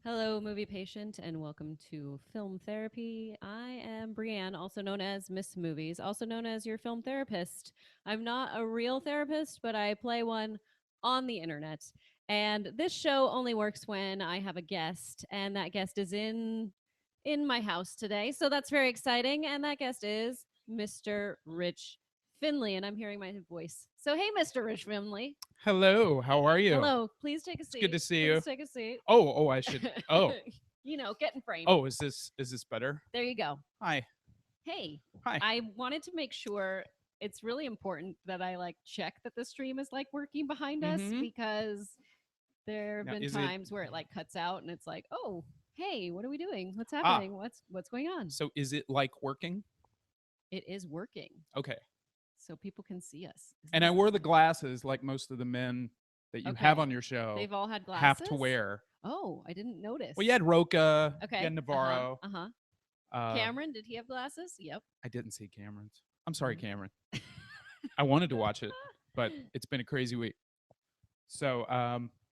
Hello, movie patient, and welcome to Film Therapy. I am Brienne, also known as Miss Movies, also known as your film therapist. I'm not a real therapist, but I play one on the internet. And this show only works when I have a guest, and that guest is in my house today. So that's very exciting, and that guest is Mr. Rich Finley, and I'm hearing my voice. So hey, Mr. Rich Finley. Hello, how are you? Hello, please take a It's good seat. to see Please you. take a seat. I should. Oh, Get in frame. oh, is this better? There you go. Hi, Hey, hi. I wanted to make sure it's really important that I check that the stream is working behind us Mm-hmm. because there have Now, been is it times where it cuts out and it's like, "Oh, hey, what are we doing? What's ah? happening? What's going on?" So is it like working? It is working. Okay. So people can see us. Isn't And I that wore the exciting? glasses like most of the men that you have Okay. on your show They've all had have to glasses? wear. Oh, I didn't notice. Well, you had Roca, you Okay. had Uh-huh. Navarro. Uh-huh. Uh, Cameron, did he have glasses? Yep. I didn't see Cameron's. I'm sorry, Mm. Cameron. I wanted to watch it, but it's been a crazy week. So,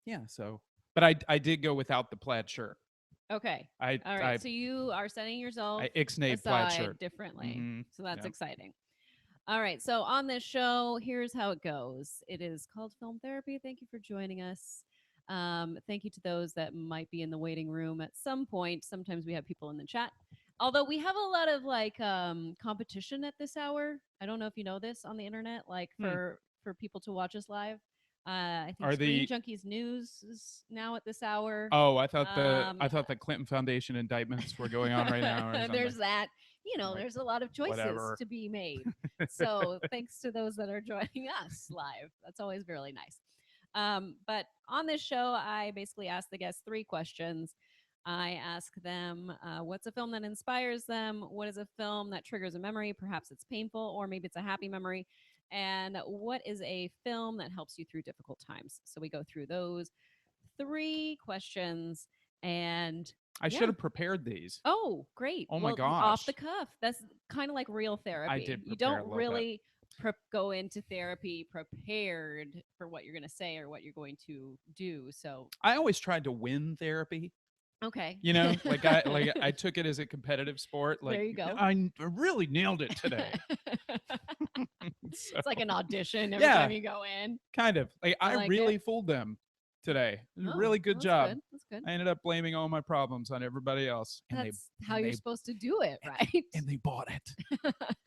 yeah. So, but I did go without the plaid shirt. Okay. I All right. I So you are setting yourself I ixnayed plaid aside shirt. differently. Mm-hmm. So that's Yep. exciting. All right. So on this show, here's how it goes. It is called Film Therapy. Thank you for joining us. Thank you to those that might be in the waiting room at some point. Sometimes we have people in the chat. Although we have a lot of competition at this hour. I don't know if you know this on the internet, Hmm. for people to watch us live. I think Are Screen the Junkies News is now at this hour. Oh, I thought the Um, I thought the Clinton Foundation indictments were going on right now or something. there's that. I'm like, There's a lot of choices whatever. to be made. So thanks to those that are joining us live. That's always really nice. But on this show, I basically ask the guests three questions. I ask them, what's a film that inspires them? What is a film that triggers a memory? Perhaps it's painful, or maybe it's a happy memory. And what is a film that helps you through difficult times? So we go through those three questions. And I should yeah. have prepared these. Oh, great. Oh my Well, off the gosh. cuff. That's kind of like real I therapy. did You prepare don't a little bit. really go into therapy prepared for what you're going to say or what you're going to do. So, I always tried to win therapy. okay. Like I took it as a competitive sport. Like There you go. I really nailed it today. So It's like an audition every yeah, time you go in. kind of. Like I I like it. really fooled them today. It was a Oh, really good well, that's job. good. That's good. I ended up blaming all my problems on everybody else, and they That's how and you're they supposed to do it, right? and they bought it.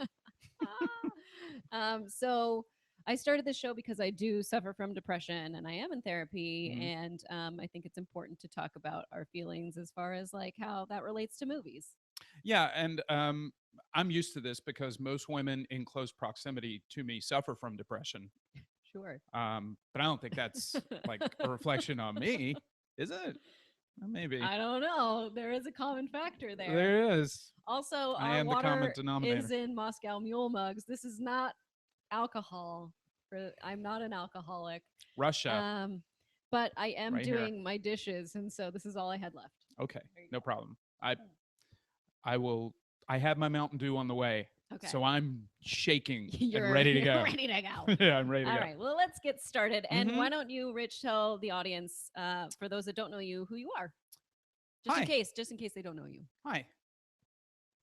So I started this show because I do suffer from depression and I am in therapy. Mhm. And I think it's important to talk about our feelings as far as how that relates to movies. Yeah, and I'm used to this because most women in close proximity to me suffer from depression. Sure. But I don't think that's like a reflection on me, is it? Maybe I don't know. There is a common factor there. there is. Also, I our am the common water is denominator. in Moscow Mule mugs. This is not alcohol. I'm not an alcoholic. Russia, Um, but I am right here. doing my dishes, and so this is all I had left. Okay, There you no go. problem. I will. I have my Mountain Dew on the way, Okay. so I'm shaking and You're ready to go. ready to go. Yeah, I'm ready to All go. right. Well, let's get started. And Mm-hmm. why don't you, Rich, tell the audience, for those that don't know you, who you are, Hi, just in case they don't know you. hi.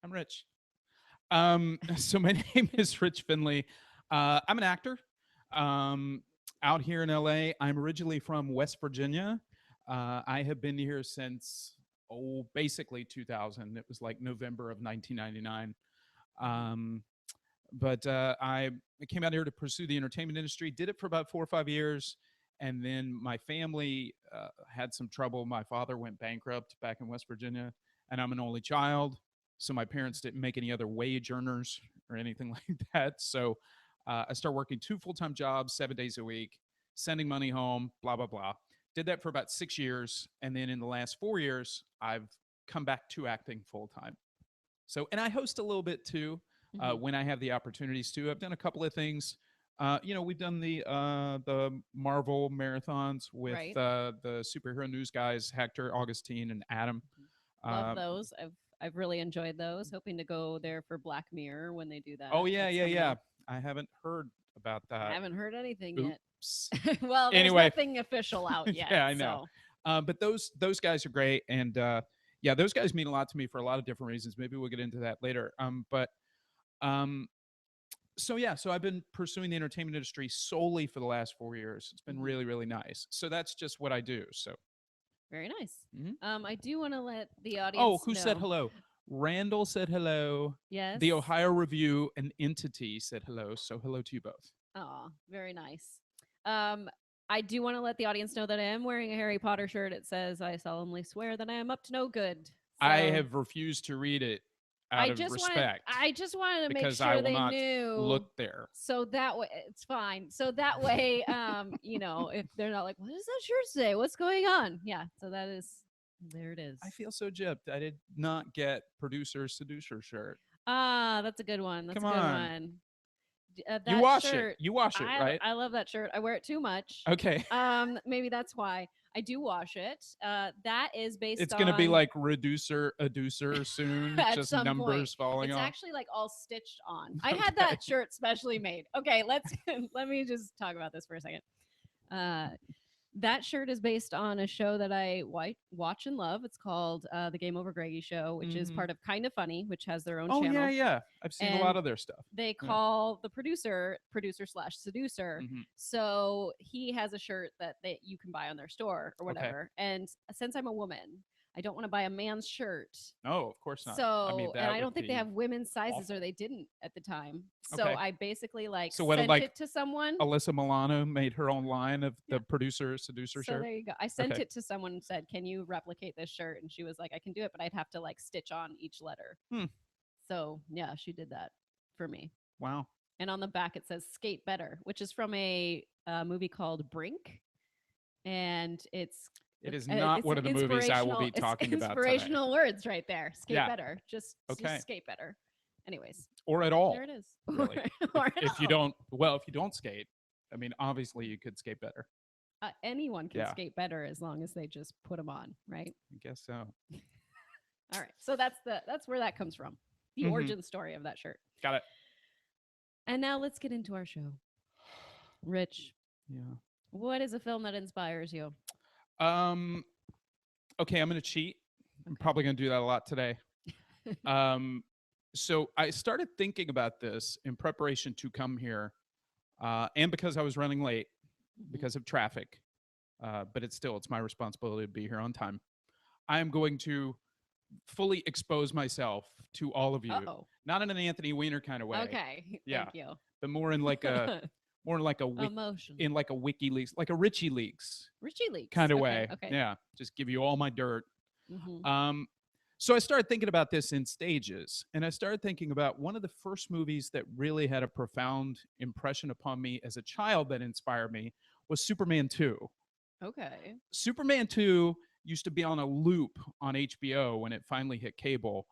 I'm Rich. So my name is Rich Finley. I'm an actor. Um, out here in LA. I'm originally from West Virginia. I have been here since basically 2000. It was like November of 1999. Um, but I came out here to pursue the entertainment industry. Did it for about 4 or 5 years, and then my family had some trouble. My father went bankrupt back in West Virginia, and I'm an only child, so my parents didn't make any other wage earners or anything like that. So I started working two full-time jobs, 7 days a week, sending money home, blah blah blah. Did that for about 6 years, and then in the last 4 years, I've come back to acting full time. So, and I host a little bit too Mm-hmm. when I have the opportunities to. I've done a couple of things. We've done the Marvel marathons with Right. the superhero news guys, Hector, Augustine, and Adam. Love Uh, those. I've really enjoyed those. Hoping to go there for Black Mirror when they do oh that. yeah, That's yeah, coming yeah. up. I haven't heard about I that. haven't heard anything yet. Oops. Well, there's Anyway, nothing official out yet. yeah, I know. So But those guys are great, and yeah, those guys mean a lot to me for a lot of different reasons. Maybe we'll get into that later. But um, so yeah, so I've been pursuing the entertainment industry solely for the last 4 years. It's been Mhm. really, really nice. So that's just what I do. So, Very nice. mhm. I do want to let the Oh, audience who said know. hello? Randall said hello. Yes. The Ohio Review, an entity, said hello. So hello to you both. Aw, very nice. Um, I do want to let the audience know that I am wearing a Harry Potter shirt. It says, "I solemnly swear that I am up to no good." I So have refused to read it I out of just wanted, respect I just wanted to make because I sure will they not knew, look there. so that way it's fine. So that way, if they're not like, "What does that shirt say? What's going on?" Yeah. So that is, there it is. I feel so gypped. I did not get producer seducer shirt. Ah, that's a good one. That's Come a good on. one. You That wash it. shirt, You wash it, right? I love that shirt. I wear it too much. Okay. Maybe that's why I do wash it. That is based It's gonna be on like reducer, adducer soon, at just some point. numbers falling It's off. actually like all stitched on. I had Okay. that shirt specially made. Okay, let's let me just talk about this for a second. Uh, that shirt is based on a show that I watch and love. It's called The Game Over Greggy Show, which is Hmm. part of Kind of Funny, which has their own Oh yeah, channel. yeah. I've seen a lot And of their stuff. they Yeah. call the producer slash seducer. Hmm. So he has a shirt that you can buy on their store or Okay. whatever. And since I'm a woman, I don't want to buy a man's shirt. No, of course not. I mean, So, and that I would don't think they be have women's sizes, awful. or they didn't at the time. So Okay. I basically like So what did sent like it to someone. Alyssa Milano made her own line of Yeah. the producer seducer So shirt? there you go. I sent Okay. it to someone and said, "Can you replicate this shirt?" And she was like, "I can do it, but I'd have to like stitch on each letter." Hmm. So yeah, she did that for me. Wow. And on the back it says "Skate Better," which is from a movie called Brink, and It is not one of the movies I will be It's talking about today. inspirational words right there. Skate Yeah. better. Just Okay. skate better. Anyways, Or at all. there it is. Really. Or If you don't, well, if you don't skate, I mean, obviously you could skate better. anyone can Yeah. skate better as long as they just put them on, right? I guess so. All right. So that's where that comes from. The Mhm. origin story of that shirt. Got it. And now let's get into our show. Rich, Yeah. what is a film that inspires you? Um. Okay, I'm gonna cheat. I'm probably gonna do that a lot today. Um. So I started thinking about this in preparation to come here, and because I was running late Mhm. because of traffic. But it's my responsibility to be here on time. I am going to fully expose myself to all of you, Uh-oh. not in an Anthony Weiner kind of way. Okay. Yeah. Thank you. But more in like a Emotion. in like a WikiLeaks, like a Richie Leaks Richie Leaks kind of okay, way. Okay. Yeah, just give you all my dirt. Mhm. So I started thinking about this in stages, and I started thinking about one of the first movies that really had a profound impression upon me as a child that inspired me was Superman 2. Okay. Superman 2 used to be on a loop on HBO when it finally hit cable.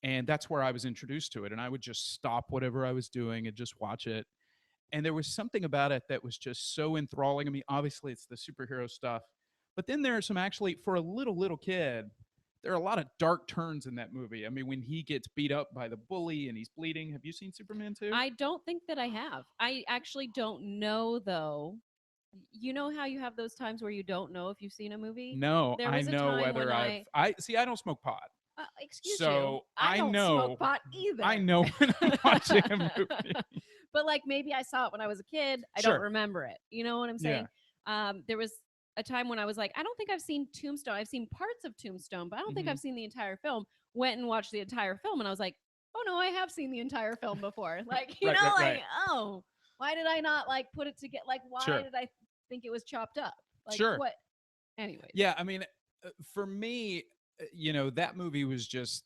And that's where I was introduced to it. And I would just stop whatever I was doing and just watch it. And there was something about it that was just so enthralling. I mean, obviously, it's the superhero stuff. But then there are some actually, for a little kid, there are a lot of dark turns in that movie. I mean, when he gets beat up by the bully and he's bleeding. Have you seen Superman 2? I don't think that I have. I actually don't know though. You know how you have those times where you don't know if you've seen a movie? No, There I was a know time whether when I see. I don't smoke pot, excuse you. so I don't know. smoke pot either. I know when I'm watching a movie. But like maybe I saw it when I was a kid. I Sure. don't remember it. You know what I'm saying? There was a time when I was like, I don't think I've seen Tombstone. I've seen parts of Tombstone, but I don't think Mhm. I've seen the entire film. Went and watched the entire film, and I was like, oh no, I have seen the entire film before. Like you Right, know, right, like right. oh, why did I not like put it together? Like why Sure. did I think it was chopped up? Like Sure. what? Anyways. Yeah, I mean, for me, that movie was just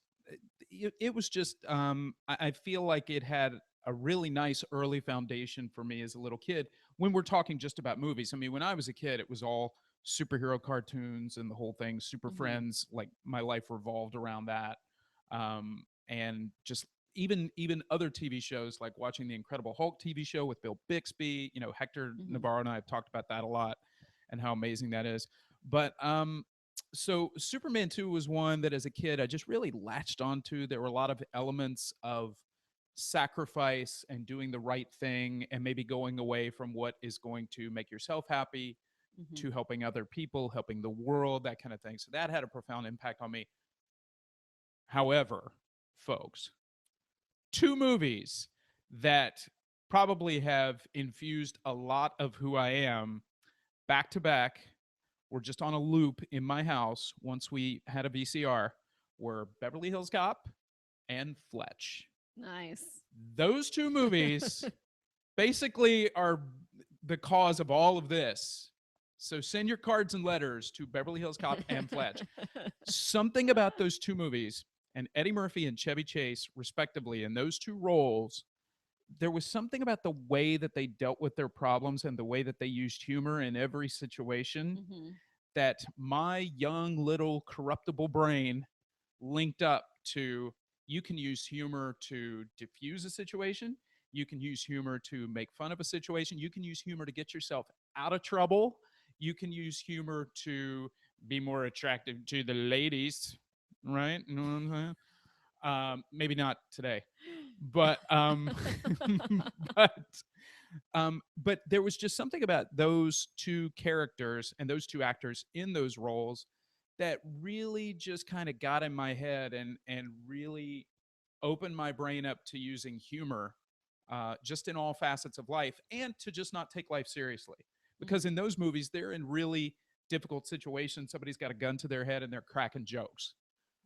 it was just I feel like it had a really nice early foundation for me as a little kid when we're talking just about movies. I mean, when I was a kid, it was all superhero cartoons and the whole thing, Super Mhm. Friends, like my life revolved around that. And just even other TV shows like watching the Incredible Hulk TV show with Bill Bixby, Hector Mhm. Navarro and I have talked about that a lot and how amazing that is. But so Superman 2 was one that as a kid I just really latched onto. There were a lot of elements of sacrifice and doing the right thing and maybe going away from what is going to make yourself happy Mhm. to helping other people, helping the world, that kind of thing. So that had a profound impact on me. However, folks, two movies that probably have infused a lot of who I am back to back, were just on a loop in my house once we had a VCR, were Beverly Hills Cop and Fletch. Nice. Those two movies basically are the cause of all of this. So send your cards and letters to Beverly Hills Cop and Fletch. Something about those two movies, and Eddie Murphy and Chevy Chase, respectively, in those two roles, there was something about the way that they dealt with their problems and the way that they used humor in every situation Mhm. that my young little corruptible brain linked up to. You can use humor to diffuse a situation. You can use humor to make fun of a situation. You can use humor to get yourself out of trouble. You can use humor to be more attractive to the ladies, right? You know what I'm saying? Maybe not today, but but but there was just something about those two characters and those two actors in those roles that really just kind of got in my head and really opened my brain up to using humor just in all facets of life and to just not take life seriously. Because Mhm. in those movies, they're in really difficult situations. Somebody's got a gun to their head and they're cracking jokes.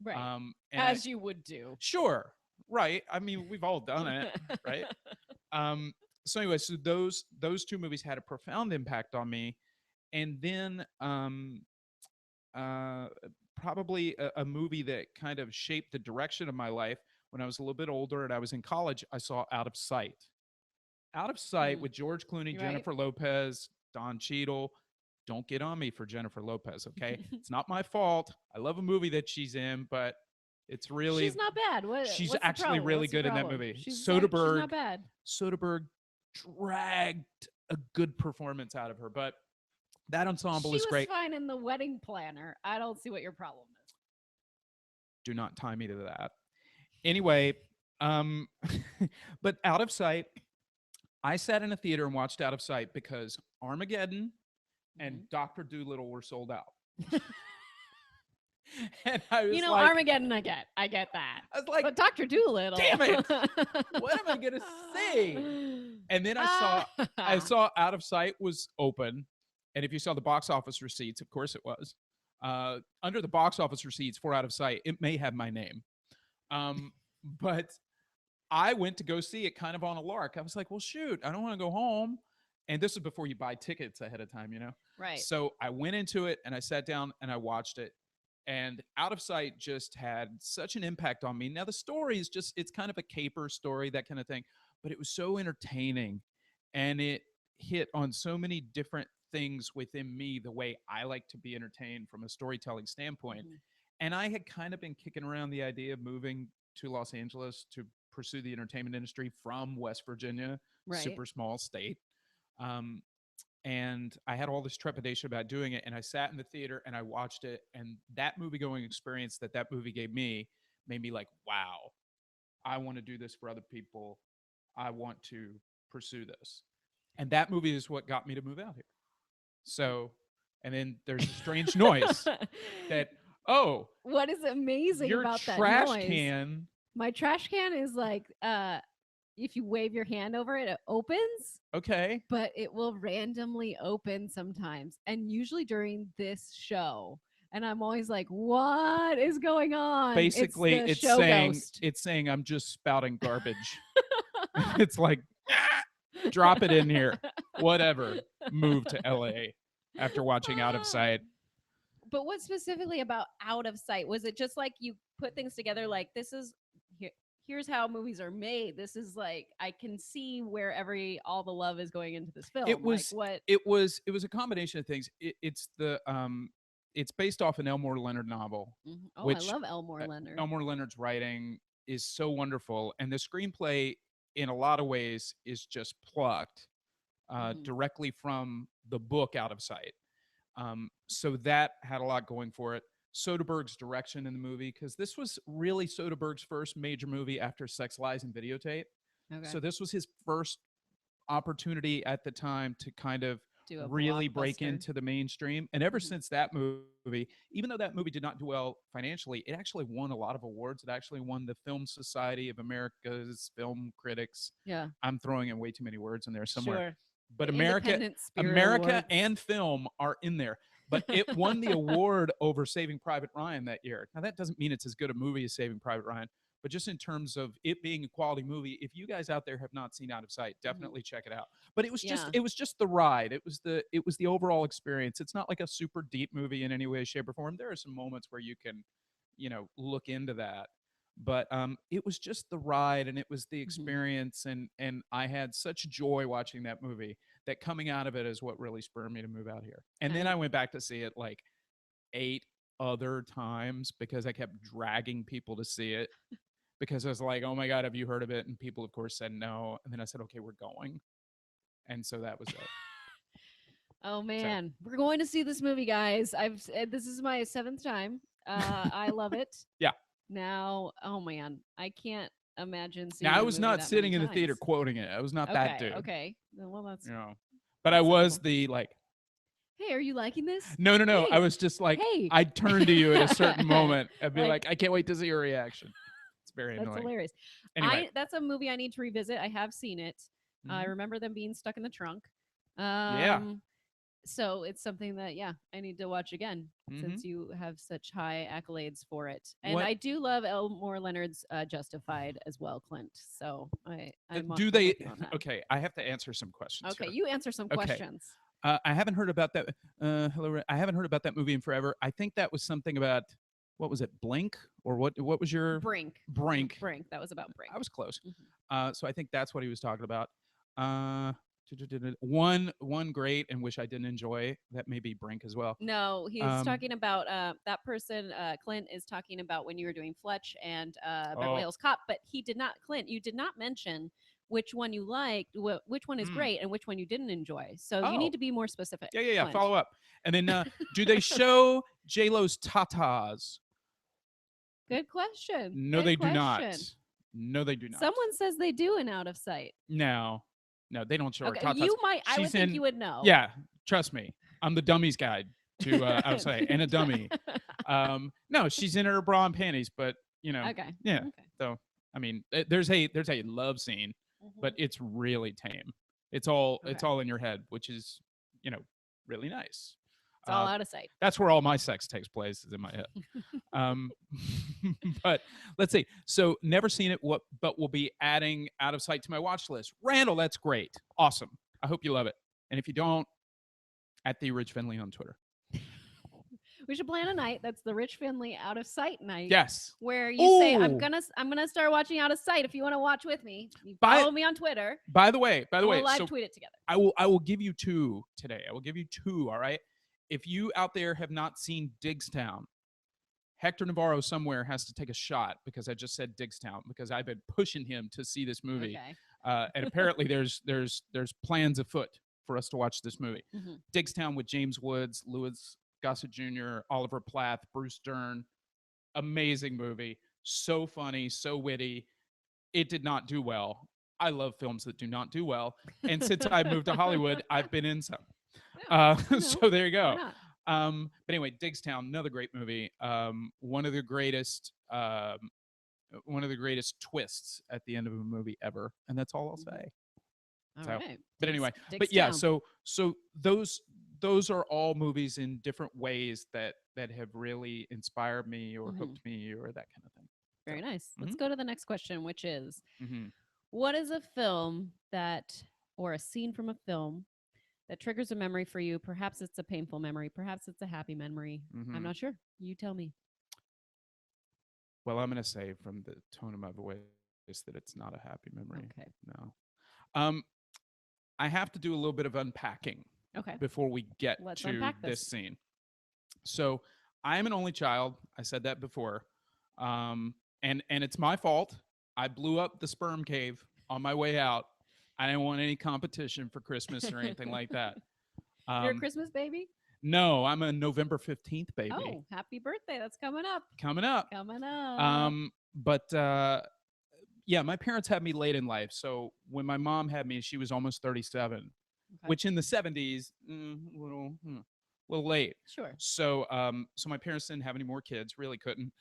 Right. And I, As you would do. sure, right. I mean, we've all done it, right? Um, so anyway, so those two movies had a profound impact on me. And then uh, probably a movie that kind of shaped the direction of my life when I was a little bit older and I was in college, I saw Out of Sight. Out of Sight Mm. with George Clooney, You right? Jennifer Lopez, Don Cheadle. Don't get on me for Jennifer Lopez, okay? It's not my fault. I love a movie that she's in, but it's really She's not bad. she's What's the actually problem? really What's the good in that problem? movie. She's not bad. Soderbergh dragged a good performance out of her, but that ensemble She is was great. fine in The Wedding Planner. I don't see what your problem is. Do not tie me to that. Anyway, um, but Out of Sight, I sat in a theater and watched Out of Sight because Armageddon and Mhm. Doctor Doolittle were sold out. And I You was know, like, Armageddon, I get that. I was like, But Dr. Doolittle. damn it! What am I gonna see? And then I saw Out of Sight was open, and if you saw the box office receipts, of course it was. Under the box office receipts for Out of Sight, it may have my name. But I went to go see it kind of on a lark. I was like, well, shoot, I don't want to go home. And this is before you buy tickets ahead of time, you know? Right. So I went into it and I sat down and I watched it. And Out of Sight just had such an impact on me. Now, the story is just, it's kind of a caper story, that kind of thing, but it was so entertaining and it hit on so many different things within me, the way I like to be entertained from a storytelling standpoint. Mhm. And I had kind of been kicking around the idea of moving to Los Angeles to pursue the entertainment industry from West Virginia, Right. super small state. Um, and I had all this trepidation about doing it. And I sat in the theater and I watched it. And that movie going experience that movie gave me made me like, wow, I want to do this for other people. I want to pursue this. And that movie is what got me to move out here. So, and then there's a strange noise that, oh, What is amazing your about that trash noise? can. My trash can is like if you wave your hand over it, it opens, Okay. but it will randomly open sometimes, and usually during this show. And I'm always like, "What is going on?" Basically, it's the show ghost. it's saying I'm just spouting garbage. It's like, drop it in here. Whatever. Move to LA after watching Out of Sight. But what specifically about Out of Sight? Was it just like you put things together like this is here's how movies are made. This is like I can see where all the love is going into this film. It Like was what it was a combination of things. It's based off an Elmore Leonard novel, Mhm. Oh, I which love Elmore Leonard. Elmore Leonard's writing is so wonderful, and the screenplay, in a lot of ways, is just plucked Mhm. directly from the book Out of Sight. So that had a lot going for it. Soderbergh's direction in the movie, because this was really Soderbergh's first major movie after Sex, Lies, and Videotape. Okay. So this was his first opportunity at the time to kind of Do a really break blockbuster. into the mainstream. And ever Mhm. since that movie, even though that movie did not do well financially, it actually won a lot of awards. It actually won the Film Society of America's Film Critics. Yeah, I'm throwing in way too many words in there somewhere. sure. But The America, Independent Spirit America Awards. and film are in there. But it won the award over Saving Private Ryan that year. Now that doesn't mean it's as good a movie as Saving Private Ryan, but just in terms of it being a quality movie, if you guys out there have not seen Out of Sight, Mhm. definitely check it out. But Yeah. it was just the ride. It was the overall experience. It's not like a super deep movie in any way, shape, or form. There are some moments where you can, look into that. But it was just the ride and it was the Mhm. experience and I had such joy watching that movie that coming out of it is what really spurred me to move out here. And then And I went back to see it like 8 other times because I kept dragging people to see it because I was like, "Oh my god, have you heard of it?" And people of course said no. And then I said, "Okay, we're going." And so that was it. oh So, man, we're going to see this movie, guys. This is my seventh time. I love it. yeah. Now, oh man, I can't imagine Now seeing I the was movie not that many sitting in the theater times. quoting it. I was not that Okay, dude, okay. Well, that's you know. But I that's was simple. the like, Hey, are you liking this? no, no, no. I Hey, was just like, hey. I'd turn to you at a certain moment and be Like like, I can't wait to see your reaction. It's very that's annoying. hilarious. Anyway. I That's a movie I need to revisit. I have seen it. I Mhm. remember them being stuck in the trunk. Yeah. So it's something that I need to watch again Hmm. since you have such high accolades for it. And What I do love Elmore Leonard's Justified as well, Clint. So do I'm they? with you on that. Okay, I have to answer some questions Okay, here. you answer some Okay, questions. I haven't heard about that. Hello, I haven't heard about that movie in forever. I think that was something about what was it, Blink, or what? What was your Brink. Brink? Brink. That was about Brink. I was close. Mhm. So I think that's what he was talking about. Uh, one great and which I didn't enjoy. That may be Brink as well. No, he's Um, talking about that person. Clint is talking about when you were doing Fletch and Beverly oh, Hills Cop, but he did not. Clint, you did not mention which one you liked, which one is mm, great, and which one you didn't enjoy. So you need oh, to be more specific, yeah, yeah, yeah. Clint. Follow up. And then, do they show J Lo's tatas? Good question. No, Good they do not. question. No, they do not. Someone says they do in Out of Sight. No, no, they don't show her Okay, tatas. you might. I would She's think in. you would know. Yeah, trust me. I'm the dummy's guide to outside and a dummy. No, she's in her bra and panties, but Okay. yeah. Okay. So I mean, there's a love scene, but Mhm. it's really tame. Okay. It's all in your head, which is you know really nice. It's all Out of Sight. That's where all my sex takes place is in my head. Um, but let's see. So never seen it. What? But we'll be adding Out of Sight to my watch list. Randall, that's great. Awesome. I hope you love it. And if you don't, at the Rich Finley on Twitter. We should plan a night that's the Rich Finley Out of Sight night. Yes. Where you say, Ooh. I'm gonna start watching Out of Sight. If you want to watch with me, you By- follow me on Twitter. By the way, We'll live so tweet it together. I will give you two today. I will give you two. All right. If you out there have not seen Diggstown, Hector Navarro somewhere has to take a shot because I just said Diggstown because I've been pushing him to see this movie. Okay. And apparently there's plans afoot for us to watch this movie. Mhm. Diggstown with James Woods, Louis Gossett Jr., Oliver Plath, Bruce Dern. Amazing movie. So funny, so witty. It did not do well. I love films that do not do well. And since I moved to Hollywood, I've been in some. So there you Why go. not? But anyway, Diggstown, another great movie. One of the greatest twists at the end of a movie ever, and that's all I'll say. All So, right. but anyway, Digs but yeah, down. so those are all movies in different ways that have really inspired me or Mhm. hooked me or that kind of thing. Very So, nice. Let's go to the next question, which is mhm. what is a film or a scene from a film that triggers a memory for you? Perhaps it's a painful memory, perhaps it's a happy memory. I'm Mhm. not sure. You tell me. Well, I'm gonna say from the tone of my voice that it's not a happy memory. Okay. No. I have to do a little bit of unpacking Okay. before we get Let's to unpack this this. scene. So I am an only child. I said that before, and it's my fault. I blew up the sperm cave on my way out. I didn't want any competition for Christmas or anything like that. You're a Christmas baby? No, I'm a November 15th baby. Oh, happy birthday. That's coming up. Coming up. Coming up. But yeah, my parents had me late in life. So when my mom had me, she was almost 37. Okay. which in the 70s, little late. Sure. So my parents didn't have any more kids, really couldn't,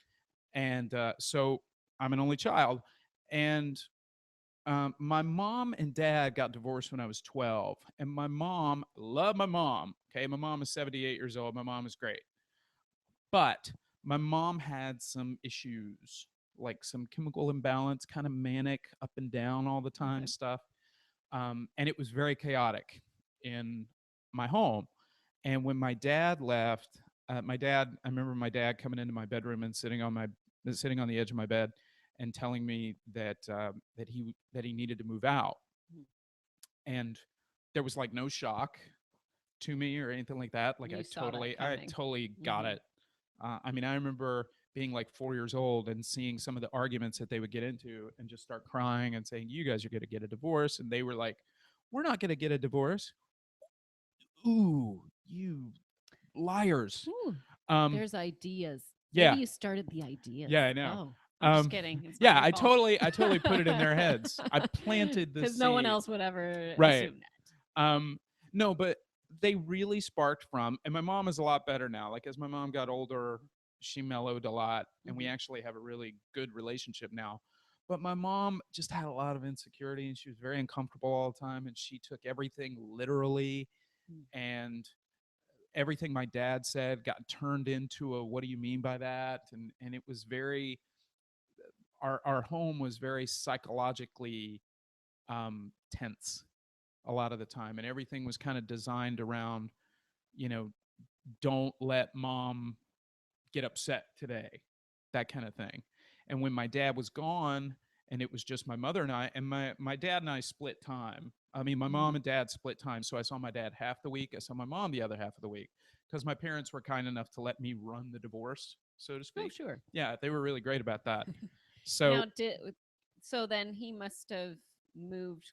and so I'm an only child, and my mom and dad got divorced when I was 12, and my mom, love my mom. Okay, my mom is 78 years old. My mom is great, but my mom had some issues, like some chemical imbalance, kind of manic, up and down all the time Okay. stuff, and it was very chaotic in my home. And when my dad left, I remember my dad coming into my bedroom and sitting on the edge of my bed and telling me that he needed to move out. Mhm. And there was like no shock to me or anything like that. Like You saw that I coming. totally got Hmm. it. I mean, I remember being like 4 years old and seeing some of the arguments that they would get into and just start crying and saying, "You guys are going to get a divorce," and they were like, "We're not going to get a divorce." Ooh, you liars. Ooh, Um, there's ideas. Maybe yeah, you started the ideas. yeah, I know. Oh, I'm just Um, kidding. It's not yeah, your fault. I totally put it in their heads. I planted the Because no one seed. else would ever Right. assume that. No, but they really sparked from, and my mom is a lot better now. Like as my mom got older, she mellowed a lot, and we Hmm. actually have a really good relationship now. But my mom just had a lot of insecurity, and she was very uncomfortable all the time, and she took everything literally, and everything my dad said got turned into a "what do you mean by that?" And it was very, our home was very psychologically tense a lot of the time, and everything was kind of designed around, you know, don't let mom get upset today, that kind of thing. And when my dad was gone and it was just my mother and I, and my dad and I split time. I mean, my mom Hmm. and dad split time. So I saw my dad half the week. I saw my mom the other half of the week because my parents were kind enough to let me run the divorce, so to Oh, speak. sure. Yeah, they were really great about that. So Now, so then he must have moved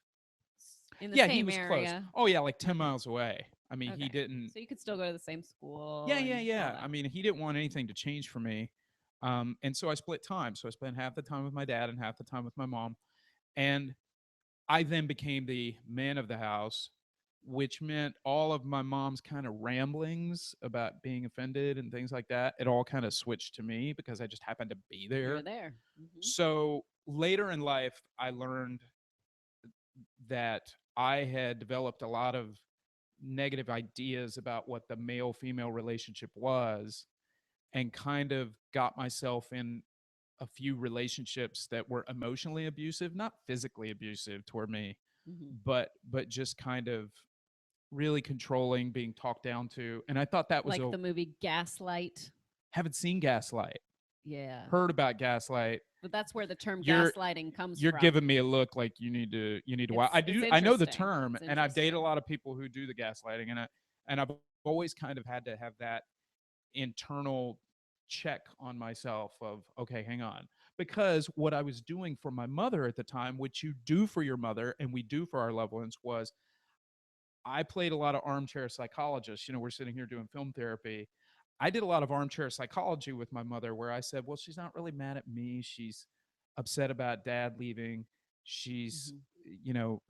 in the yeah, he same was close. area. Oh yeah, like 10 Okay. miles away. I mean, he Okay. didn't. So you could still go to the same school Yeah, and yeah, all yeah. I that. mean, he didn't want anything to change for me. And so I split time. So I spent half the time with my dad and half the time with my mom. And I then became the man of the house, which meant all of my mom's kind of ramblings about being offended and things like that, it all kind of switched to me because I just happened to be You're there. there. Hmm. So later in life, I learned that I had developed a lot of negative ideas about what the male female relationship was, and kind of got myself in a few relationships that were emotionally abusive, not physically abusive toward me, Hmm. but just kind of really controlling, being talked down to. And I thought that was Like a the movie Gaslight. haven't seen Gaslight, Yeah. heard about Gaslight. But that's where the term You're gaslighting comes you're from. giving me a look like you need to watch. It's I know the interesting. term, It's and I've dated a interesting. lot of people who do the gaslighting, and I've always kind of had to have that internal check on myself of, okay, hang on, because what I was doing for my mother at the time, which you do for your mother and we do for our loved ones, was I played a lot of armchair psychologist. You know, we're sitting here doing film therapy. I did a lot of armchair psychology with my mother where I said, well, she's not really mad at me, she's upset about dad leaving. She's, Hmm. you know,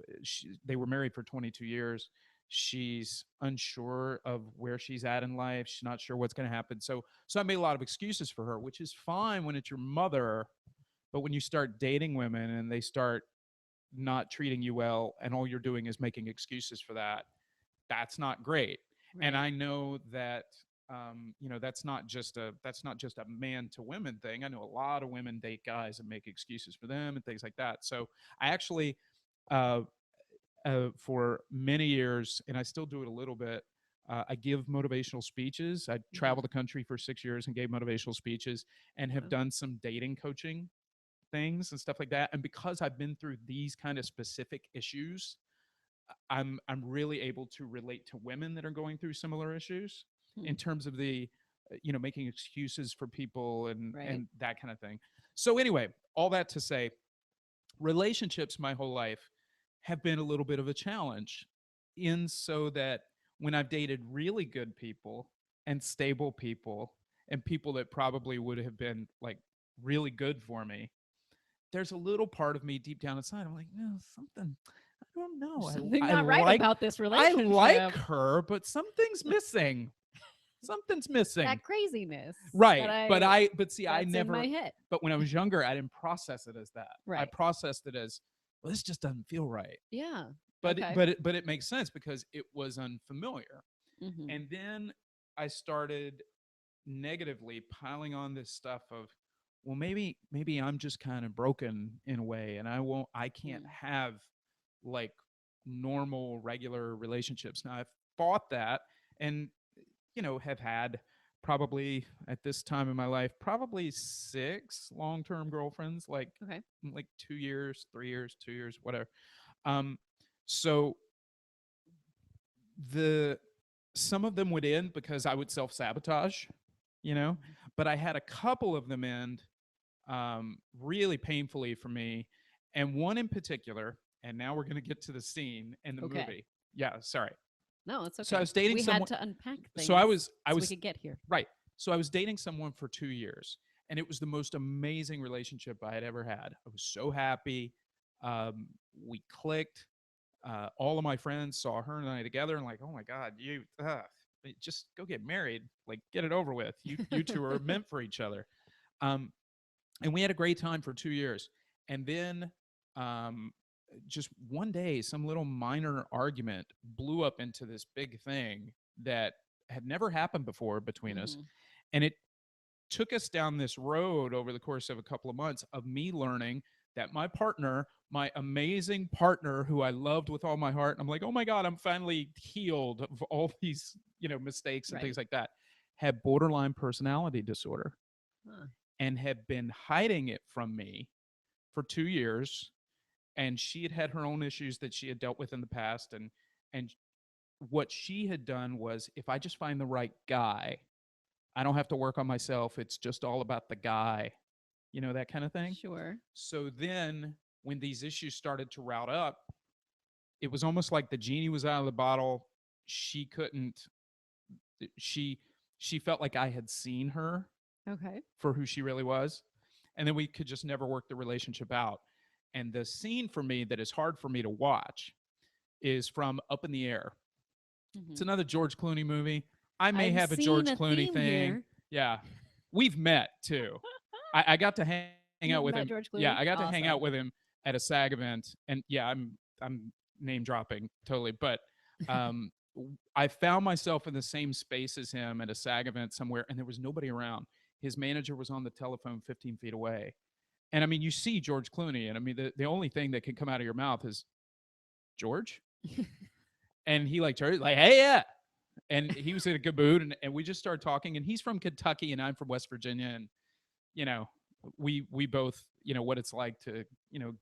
they were married for 22 years. She's unsure of where she's at in life. She's not sure what's going to happen. So I made a lot of excuses for her, which is fine when it's your mother, but when you start dating women and they start not treating you well and all you're doing is making excuses for that, that's not great. And Right. I know that, you know, that's not just a man to women thing. I know a lot of women date guys and make excuses for them and things like that. So I actually, uh, for many years, and I still do it a little bit, I give motivational speeches. I Hmm. traveled the country for 6 years and gave motivational speeches, and have Wow. done some dating coaching things and stuff like that. And because I've been through these kind of specific issues, I'm really able to relate to women that are going through similar issues Hmm. in terms of the, you know, making excuses for people Right. and that kind of thing. So anyway, all that to say, relationships my whole life have been a little bit of a challenge, in so that when I've dated really good people and stable people and people that probably would have been like really good for me, there's a little part of me deep down inside, I'm like, no, something, don't know. Something I not right like about this I like relationship. her, but something's missing. Something's missing. That craziness. Right. That But see, I that's in my never, head. but when I was younger, I didn't process it as that. I Right. processed it as, well, this just doesn't feel right. Yeah. But Okay. but it makes sense because it was unfamiliar. Mm-hmm. And then I started negatively piling on this stuff of, well, maybe I'm just kind of broken in a way, and I can't have like normal regular relationships. Now I've fought that, and have had probably at this time in my life probably 6 long-term girlfriends, Okay. like 2 years, 3 years, 2 years, whatever. um so the some of them would end because I would self-sabotage, Mhm. but I had a couple of them end really painfully for me, and one in particular. And now we're going to get to the scene in the Okay. movie. Yeah, sorry. No, it's So I okay. was dating We someone. had to unpack So things I so we was could get here. right. So I was dating someone for 2 years, and it was the most amazing relationship I had ever had. I was so happy. We clicked. All of my friends saw her and I together, and like, oh my god, just go get married, like get it over with. You two are meant for each other. Um, and we had a great time for 2 years, and then um, just one day, some little minor argument blew up into this big thing that had never happened before between us, Mm-hmm. and it took us down this road over the course of a couple of months of me learning that my partner, my amazing partner who I loved with all my heart, and I'm like, oh my God, I'm finally healed of all these, mistakes and Right. things like that, had borderline personality disorder Huh. and had been hiding it from me for 2 years. And she had her own issues that she had dealt with in the past. And what she had done was, if I just find the right guy, I don't have to work on myself. It's just all about the guy, that kind of thing. Sure. So then when these issues started to route up, it was almost like the genie was out of the bottle. She couldn't, she, she felt like I had seen her Okay. for who she really was. And then we could just never work the relationship out. And the scene for me that is hard for me to watch is from Up in the Air. It's Mm-hmm. another George Clooney movie. I may I'm have a seeing George a Clooney theme thing. here. Yeah. We've met too. I got to hang You've out with met him. George Yeah, Clooney? I got to hang out Awesome. with him at a SAG event. And yeah, I'm name dropping totally, but um I found myself in the same space as him at a SAG event somewhere, and there was nobody around. His manager was on the telephone 15 feet away. And I mean, you see George Clooney, and I mean, the only thing that can come out of your mouth is George. And he like turned like, hey, yeah. And he was in a good mood, and we just started talking. And he's from Kentucky, and I'm from West Virginia, and you know, we both, what it's like to,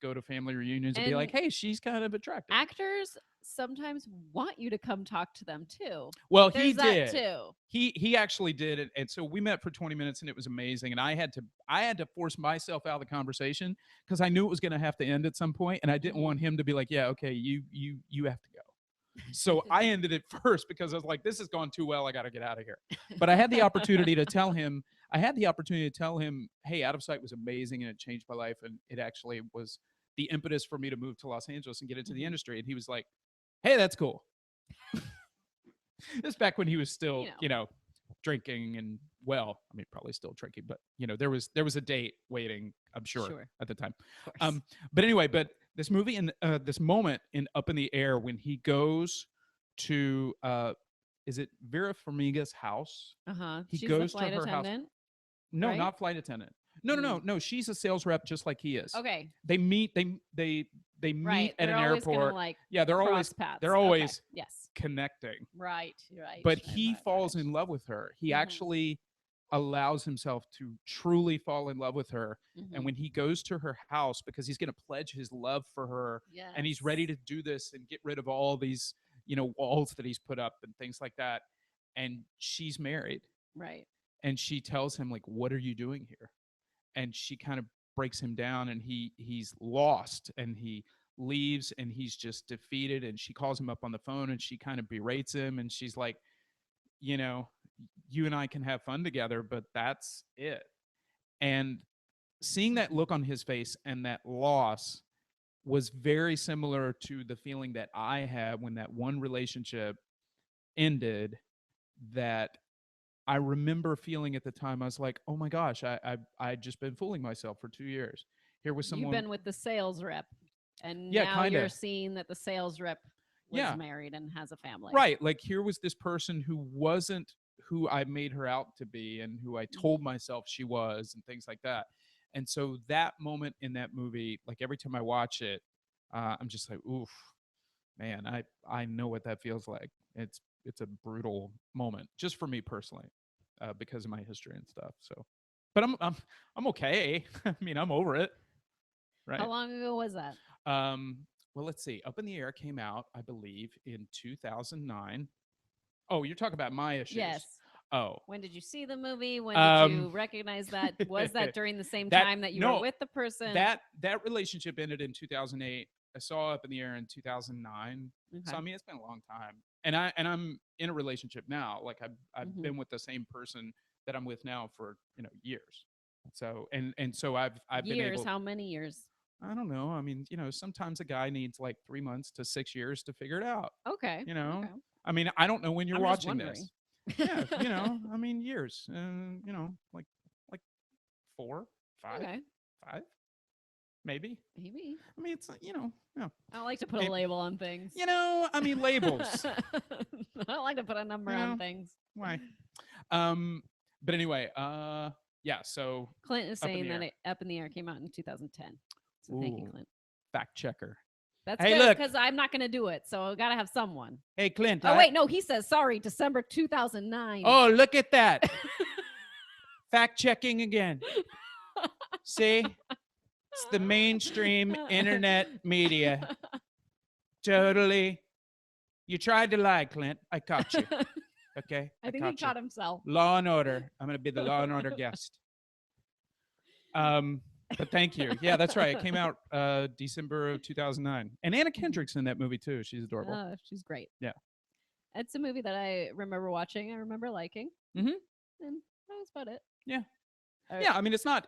go to family reunions and be like, And hey, she's kind of attractive. actors sometimes want you to come talk to them too. Well, he There's that did. too. He actually did it, and so we met for 20 minutes, and it was amazing. And I had to force myself out of the conversation because I knew it was going to have to end at some point, and I didn't want him to be like, yeah, okay, you have to go. So I ended it first because I was like, this has gone too well. I got to get out of here. But I had the opportunity to tell him. Hey, Out of Sight was amazing, and it changed my life, and it actually was the impetus for me to move to Los Angeles and get into the industry. And he was like, hey, that's cool. This back when he was still, drinking and, well, I mean, probably still drinking, but there was a date waiting, I'm sure, at the time. Of course. But anyway, this movie and this moment in Up in the Air when he goes to is it Vera Farmiga's house? Uh-huh. He She's the goes to flight her house. attendant. No, right? not flight attendant. No. She's a sales rep just like he is. Okay. They meet. They meet Right. at They're an always airport. gonna like Yeah, they're cross always paths. they're Okay. always Yes. connecting. Right. Right. But right, he right, falls right. in love with her. He Mhm. actually allows himself to truly fall in love with her. And Mhm. when he goes to her house, because he's going to pledge his love for her, Yes. and he's ready to do this and get rid of all these, walls that he's put up and things like that. And she's married, Right. and she tells him, like, what are you doing here? And she kind of breaks him down, and he's lost, and he leaves, and he's just defeated. And she calls him up on the phone, and she kind of berates him, and she's like, you know, you and I can have fun together, but that's it. And seeing that look on his face and that loss was very similar to the feeling that I had when that one relationship ended, that I remember feeling at the time. I was like, oh my gosh, I'd just been fooling myself for 2 years. Here was You've someone, been with the sales rep, and yeah, now kind you're of, seeing that the sales rep was yeah, married and has a family. right. Like here was this person who wasn't who I made her out to be and who I told Mhm. myself she was and things like that. And so that moment in that movie, like every time I watch it, I'm just like, oof, man, I know what that feels like. It's a brutal moment just for me personally, because of my history and stuff. So, but I'm okay. I mean, I'm over it, How right? long ago was that? Well, let's see. Up in the Air came out, I believe, in 2009. Oh, you're talking about my issues. Yes. Oh, When did you see the movie? When did um, you recognize that? Was that during the same that time that you were no, with the person? that relationship ended in 2008. I saw Up in the Air in 2009. So Okay. I mean, it's been a long time. And I'm in a relationship now. Like I've Hmm. been with the same person that I'm with now for, years. So and so I've been Years. able. How many years? I don't know. I mean, sometimes a guy needs like 3 months to 6 years to figure it out. Okay. You know, Okay. I mean, I don't know when you're I'm just watching wondering. this. Yeah, I mean, years. Like 4, 5, Okay. 5, maybe. Maybe. I mean, it's yeah. I don't like to put a Maybe. label on things. I mean, labels. I don't like to put a number You on know things. why? Um, but anyway, yeah. So Clint is Up in saying the that Air. Up in the Air came out in 2010. So thank you, Ooh, Clint. fact checker. That's Hey, good look. because I'm not going to do it. So I got to have someone. Hey, Clint. Oh, wait. No, he says, sorry, December 2009. Oh, look at that. Fact checking again. See, it's the mainstream internet media. Totally. You tried to lie, Clint. I caught you. Okay, I think he caught you. caught himself. Law and Order. I'm going to be the Law and Order guest. But thank you. Yeah, that's right. It came out December of 2009, and Anna Kendrick's in that movie too. She's adorable. Oh, she's great. Yeah. It's a movie that I remember watching. I remember liking. Mm-hmm. And that was about it. Yeah. Uh, Yeah. I mean, it's not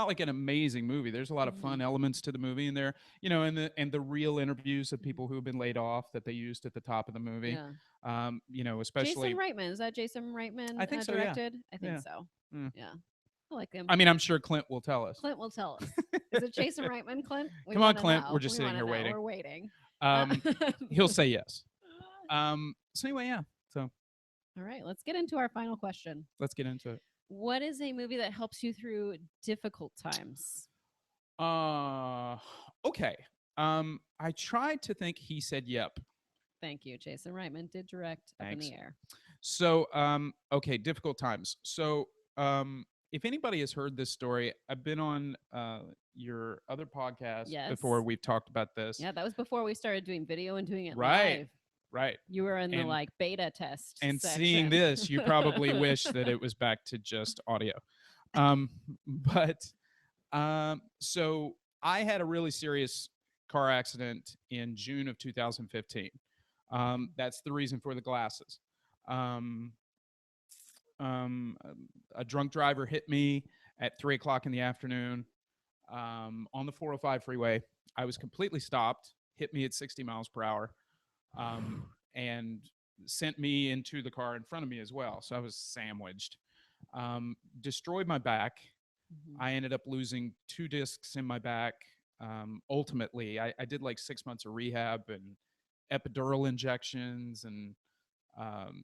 like an amazing movie. There's a lot of fun Mhm. elements to the movie, and there, and the real interviews of people who have been laid off that they used at the top of the movie. Yeah. Especially. Jason Reitman. Is that Jason Reitman I think so. Yeah. directed? I think Yeah. so. Mm. Yeah. I like him. I mean, I'm sure Clint will tell us. Clint will tell us. Is it Jason Reitman, Clint? We Come on, wanna Clint. know. We're just We sitting wanna here know. waiting. We're waiting. He'll say yes. So anyway, yeah. So All right, let's get into our final question. let's get into it. What is a movie that helps you through difficult times? Uh, okay. I tried to think. He said, "Yep." Thank you. Jason Reitman did direct Up in Thanks. the Air. So, okay, difficult times. So, if anybody has heard this story, I've been on your other podcast before. Yes. We've talked about this. Yeah, that was before we started doing video and doing it Right. live. Right. You were in the And like beta test and section. seeing this, you probably wish that it was back to just audio. But so I had a really serious car accident in June of 2015. That's the reason for the glasses. Um, um, a drunk driver hit me at 3 o'clock in the afternoon on the 405 freeway. I was completely stopped, hit me at 60 miles per hour, and sent me into the car in front of me as well. So I was sandwiched. Destroyed my back. Mhm. I ended up losing 2 discs in my back. Ultimately, I did like 6 months of rehab and epidural injections and um,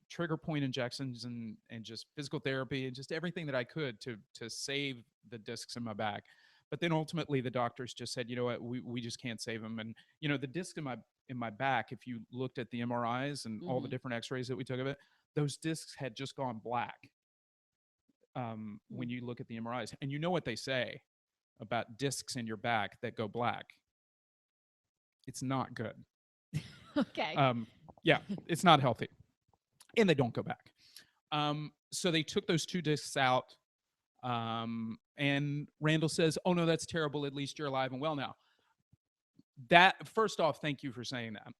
trigger point injections and just physical therapy and just everything that I could to save the discs in my back. But then ultimately, the doctors just said, you know what, we just can't save them. And the disc in my back, if you looked at the MRIs and all the Mhm. different X-rays that we took of it, those discs had just gone black. When you look at the MRIs, and you know what they say about discs in your back that go black, it's not good. Okay. Yeah, it's not healthy, and they don't go back. So they took those 2 discs out, and Randall says, "Oh no, that's terrible. At least you're alive and well now." That first off, thank you for saying that,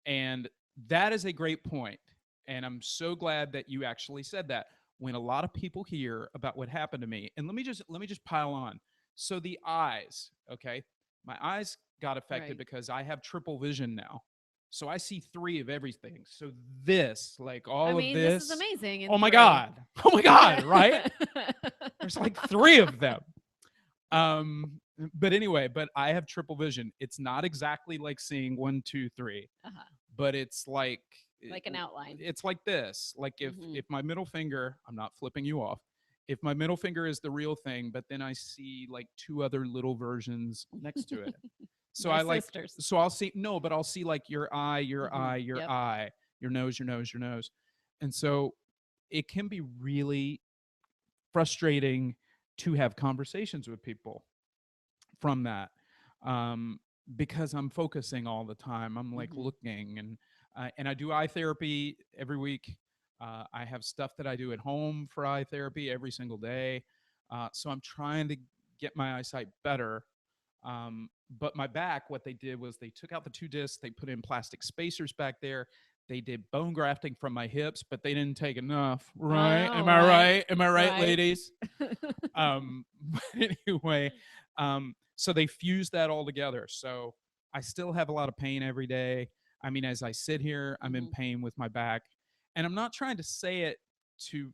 and that is a great point, and I'm so glad that you actually said that. When a lot of people hear about what happened to me, and let me just pile on. So the eyes, okay? My eyes got affected Right. because I have triple vision now. So I see three of everything. So this, like I all of mean, this is this, amazing in oh my 3. God. Oh my God, right? There's like three of them. But anyway, but I have triple vision. It's not exactly like seeing one, two, three, Uh-huh. but it's like Like an outline. it's like this. Like Mhm. if my middle finger, I'm not flipping you off. If my middle finger is the real thing, but then I see like two other little versions next to it. So They're I like sisters. so I'll see no, but I'll see like your eye, Mhm. your Yep. eye, your nose, your nose, your nose. And so it can be really frustrating to have conversations with people from that, um, because I'm focusing all the time. I'm like Mhm. looking, and I do eye therapy every week. I have stuff that I do at home for eye therapy every single day. So I'm trying to get my eyesight better. But my back, what they did was they took out the two discs, they put in plastic spacers back there. They did bone grafting from my hips, but they didn't take enough, I right? know, Am I right? right? Am I right, Right. ladies? But anyway, so they fused that all together. So I still have a lot of pain every day. I mean, as I sit here, I'm in Mhm. pain with my back, and I'm not trying to say it to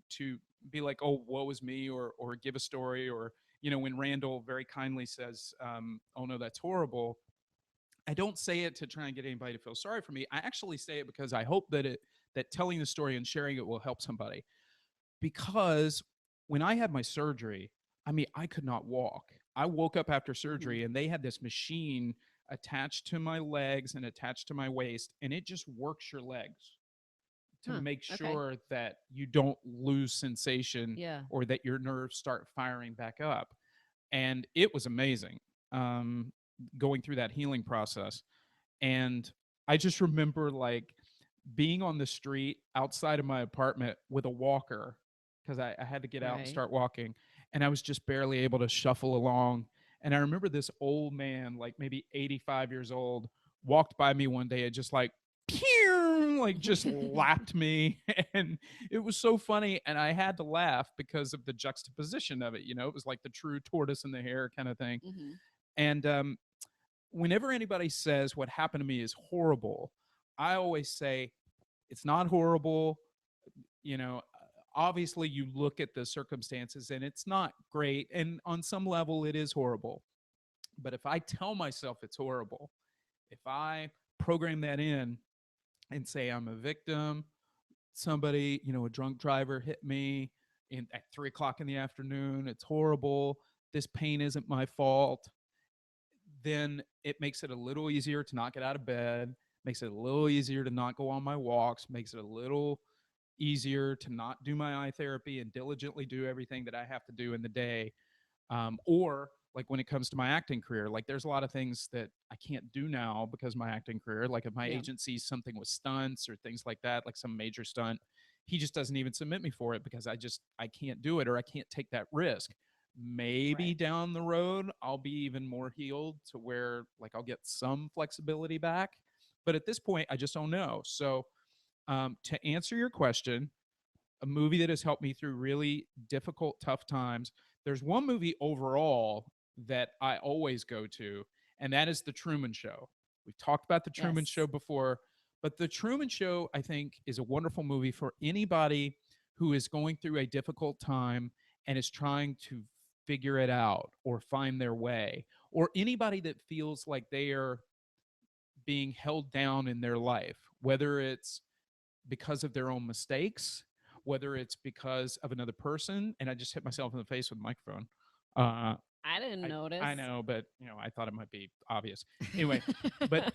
be like, oh, woe is me, or give a story, or when Randall very kindly says, oh no, that's horrible. I don't say it to try and get anybody to feel sorry for me. I actually say it because I hope that telling the story and sharing it will help somebody. Because when I had my surgery, I mean, I could not walk. I woke up after Mhm. surgery and they had this machine attached to my legs and attached to my waist, and it just works your legs to Huh. make Okay. sure that you don't lose sensation Yeah. or that your nerves start firing back up. And it was amazing, um, going through that healing process. And I just remember like being on the street outside of my apartment with a walker because I had to get out and Right. start walking. And I was just barely able to shuffle along. And I remember this old man, like maybe 85 years old, walked by me one day and just like, pew, like just lapped me. And it was so funny. And I had to laugh because of the juxtaposition of it. It was like the true tortoise and the hare kind of thing. Mhm. And whenever anybody says what happened to me is horrible, I always say it's not horrible. You know, Obviously, you look at the circumstances and it's not great. And on some level, it is horrible. But if I tell myself it's horrible, if I program that in and say I'm a victim, somebody, a drunk driver hit me at 3 o'clock in the afternoon, it's horrible, this pain isn't my fault, then it makes it a little easier to not get out of bed, makes it a little easier to not go on my walks, makes it a little easier to not do my eye therapy and diligently do everything that I have to do in the day. Or like when it comes to my acting career, like there's a lot of things that I can't do now because of my acting career. Like if my Yeah. agent sees something with stunts or things like that, like some major stunt, he just doesn't even submit me for it because I can't do it or I can't take that risk. Maybe Right. down the road I'll be even more healed to where like I'll get some flexibility back. But at this point, I just don't know. So to answer your question, a movie that has helped me through really difficult, tough times. There's one movie overall that I always go to, and that is The Truman Show. We've talked about The Truman Yes. Show before, but The Truman Show, I think, is a wonderful movie for anybody who is going through a difficult time and is trying to figure it out or find their way, or anybody that feels like they are being held down in their life, whether it's because of their own mistakes, whether it's because of another person. And I just hit myself in the face with the microphone. Uh, I didn't I notice. know, but I thought it might be obvious. Anyway, but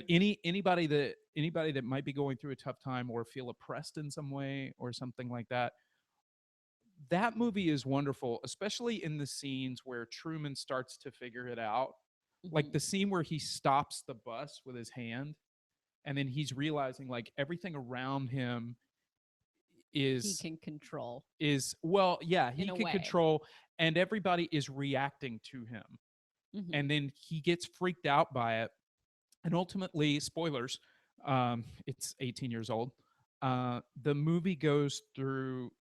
anybody that might be going through a tough time or feel oppressed in some way or something like that, that movie is wonderful, especially in the scenes where Truman starts to figure it out. Like Mhm. the scene where he stops the bus with his hand and then he's realizing like everything around him He is can control well, yeah, in he a can way. control, and everybody is reacting to him, Mhm. and then he gets freaked out by it, and ultimately, spoilers, it's 18 years old. The movie goes through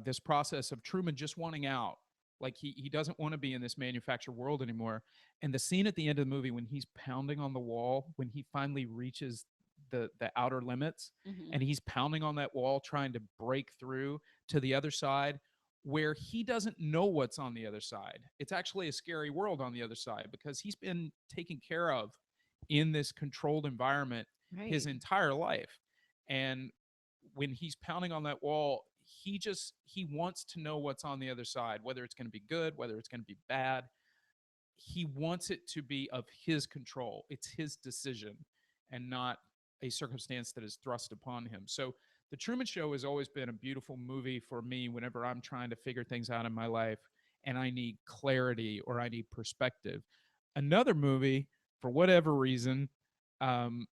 this process of Truman just wanting out, Like he doesn't want to be in this manufactured world anymore. And the scene at the end of the movie when he's pounding on the wall, when he finally reaches the outer limits, Hmm. and he's pounding on that wall trying to break through to the other side, where he doesn't know what's on the other side. It's actually a scary world on the other side because he's been taken care of in this controlled environment his Right. entire life. And when he's pounding on that wall, he wants to know what's on the other side, whether it's going to be good, whether it's going to be bad. He wants it to be of his control. It's his decision and not a circumstance that is thrust upon him. So the Truman Show has always been a beautiful movie for me whenever I'm trying to figure things out in my life and I need clarity or I need perspective. Another movie, for whatever reason,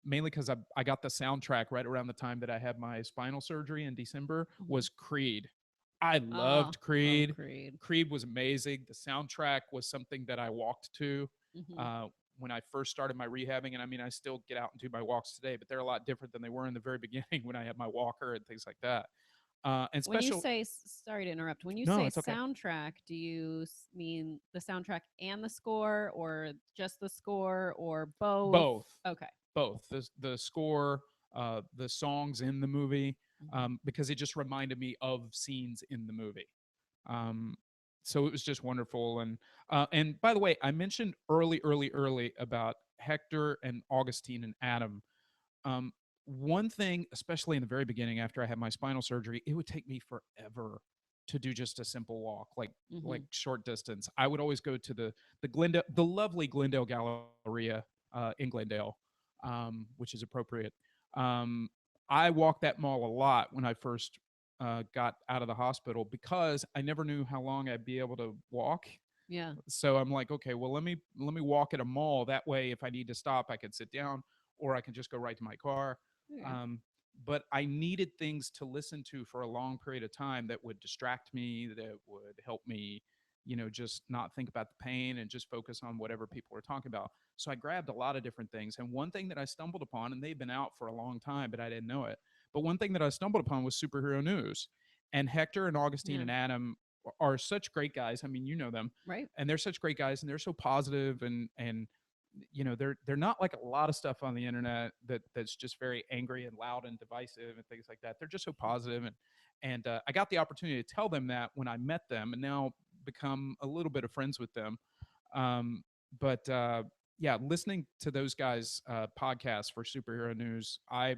mainly because I got the soundtrack right around the time that I had my spinal surgery in December, Hmm. was Creed. I Oh, loved love Creed. Creed. Creed was amazing. The soundtrack was something that I walked to Hmm. uh, when I first started my rehabbing. And I mean, I still get out and do my walks today, but they're a lot different than they were in the very beginning when I had my walker and things like that. And When you special, say, sorry to interrupt, when you no, say it's okay. soundtrack, do you mean the soundtrack and the score, or just the score, or both? Both, Okay. both the score, the songs in the movie, Hmm. because it just reminded me of scenes in the movie. Um, so it was just wonderful. And by the way, I mentioned early about Hector and Augustine and Adam. Um, One thing, especially in the very beginning after I had my spinal surgery, it would take me forever to do just a simple walk, like Hmm. short distance. I would always go to the lovely Glendale Galleria in Glendale, which is appropriate. Um, I walked that mall a lot when I first got out of the hospital because I never knew how long I'd be able to walk. Yeah. So I'm like, okay, well, let me walk at a mall. That way, if I need to stop, I can sit down, or I can just go right to my car. Yeah. Um, but I needed things to listen to for a long period of time that would distract me, that would help me, just not think about the pain and just focus on whatever people were talking about. So I grabbed a lot of different things. And one thing that I stumbled upon, and they've been out for a long time, but I didn't know it. But one thing that I stumbled upon was superhero news. And Hector and Augustine Yeah. and Adam are such great guys. I mean, you know them, Right. and they're such great guys, and they're so positive, and they're not like a lot of stuff on the internet that's just very angry and loud and divisive and things like that. They're just so positive, and I got the opportunity to tell them that when I met them, and now become a little bit of friends with them. um, but yeah, listening to those guys podcasts for superhero news, I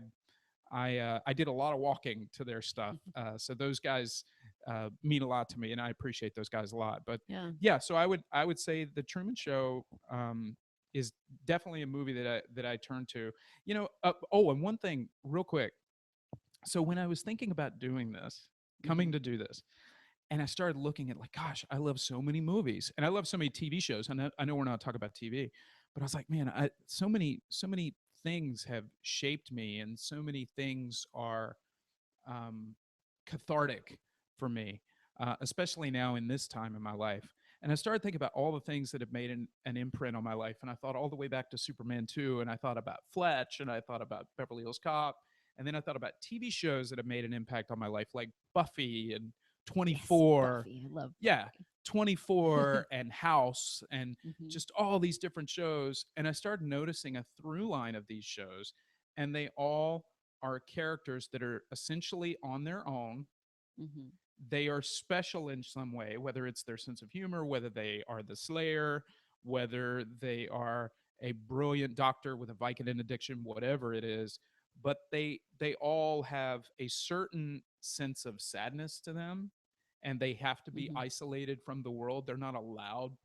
did a lot of walking to their stuff. So those guys mean a lot to me, and I appreciate those guys a lot. But Yeah. yeah, so I would say the Truman Show is definitely a movie that I turn to. Oh, and one thing, real quick. So when I was thinking about doing this, Hmm. coming to do this, and I started looking at, like, gosh, I love so many movies and I love so many TV shows. I know we're not talking about TV, but I was like, man, so many things have shaped me, and so many things are um, cathartic for me, especially now in this time in my life. And I started thinking about all the things that have made an imprint on my life. And I thought all the way back to Superman 2, and I thought about Fletch, and I thought about Beverly Hills Cop. And then I thought about TV shows that have made an impact on my life, like Buffy and Yes. 24. Buffy. I love Yeah, Buffy. 24 and House, and Hmm. just all these different shows. And I started noticing a through line of these shows, and they all are characters that are essentially on their own. Hmm. They are special in some way, whether it's their sense of humor, whether they are the Slayer, whether they are a brilliant doctor with a Vicodin addiction, whatever it is. But they all have a certain sense of sadness to them, and they have to be Hmm. isolated from the world. They're not allowed,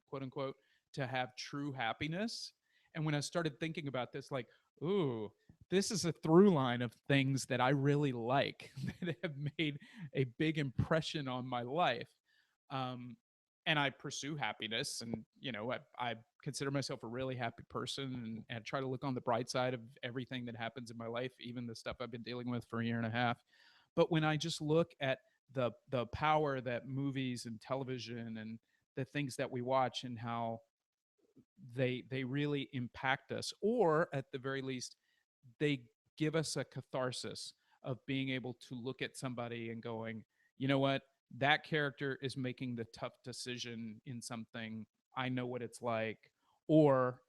quote unquote, to have true happiness. And when I started thinking about this, like, ooh, this is a through line of things that I really like that have made a big impression on my life. Um, and I pursue happiness, and I consider myself a really happy person, and try to look on the bright side of everything that happens in my life, even the stuff I've been dealing with for a year and a half. But when I just look at the power that movies and television and the things that we watch, and how they really impact us, or at the very least they give us a catharsis of being able to look at somebody and going, you know what? that character is making the tough decision in something. I know what it's like. Or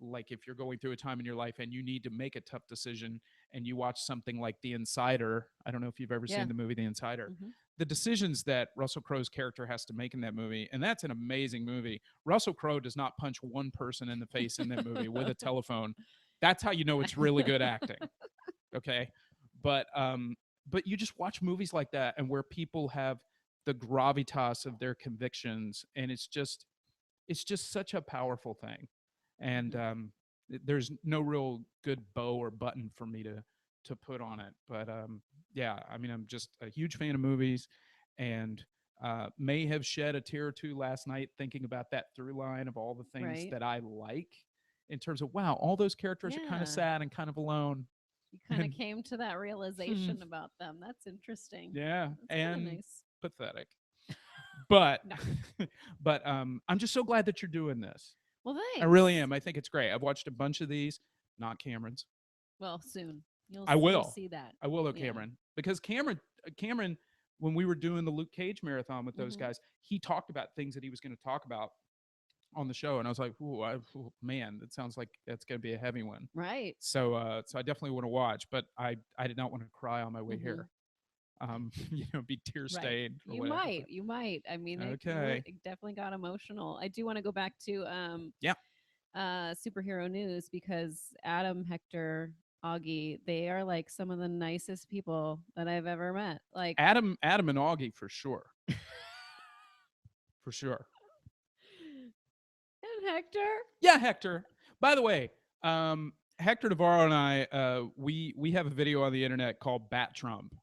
like if you're going through a time in your life and you need to make a tough decision and you watch something like The Insider. I don't know if you've ever Yeah. seen the movie The Insider. Mhm. The decisions that Russell Crowe's character has to make in that movie, and that's an amazing movie. Russell Crowe does not punch one person in the face in that movie with a telephone. That's how you know it's really good acting. Okay. But you just watch movies like that and where people have the gravitas of their convictions, and it's just such a powerful thing. And there's no real good bow or button for me to put on it. But yeah, I mean, I'm just a huge fan of movies, and may have shed a tear or two last night thinking about that through line of all the things Right. that I like, in terms of, wow, all those characters are kind Yeah. of sad and kind of alone. You kind of And came to that realization about them. That's interesting. yeah, That's kind of and nice. pathetic. But No. but I'm just so glad that you're doing this. Well, thanks. I really am. I think it's great. I've watched a bunch of these, not Cameron's. Well, soon. You'll I will. You'll see that. I will, though, Yeah. Cameron, because Cameron, when we were doing the Luke Cage marathon with those Mhm. guys, he talked about things that he was going to talk about on the show, and I was like, ooh, man, that sounds like that's going to be a heavy one. Right. So so I definitely want to watch, but I did not want to cry on my way Mhm. here. Be tear Right. stained. or You whatever, might. but- You might. I mean, Okay. it definitely got emotional. I do want to go back to Yeah. superhero news, because Adam, Hector, Augie, they are like some of the nicest people that I've ever met. Like, Adam and Augie for sure. For sure. and Hector. Yeah, Hector. By the way, Hector Navarro and I, we have a video on the internet called Bat Trump.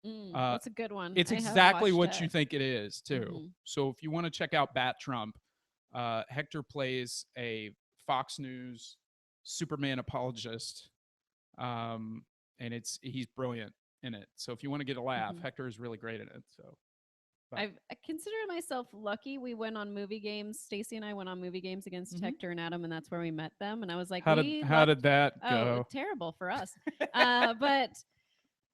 That's a good one. It's I have exactly what watched you it. think it is, too. Mhm. So if you want to check out Bat Trump, Hector plays a Fox News Superman apologist, and he's brilliant in it. So if you want to get a laugh, Mhm. Hector is really great in it. So but- I consider myself lucky. We went on movie games. Stacy and I went on movie games against Mhm. Hector and Adam, and that's where we met them. And I was like, how we did that Oh, go? terrible for us. But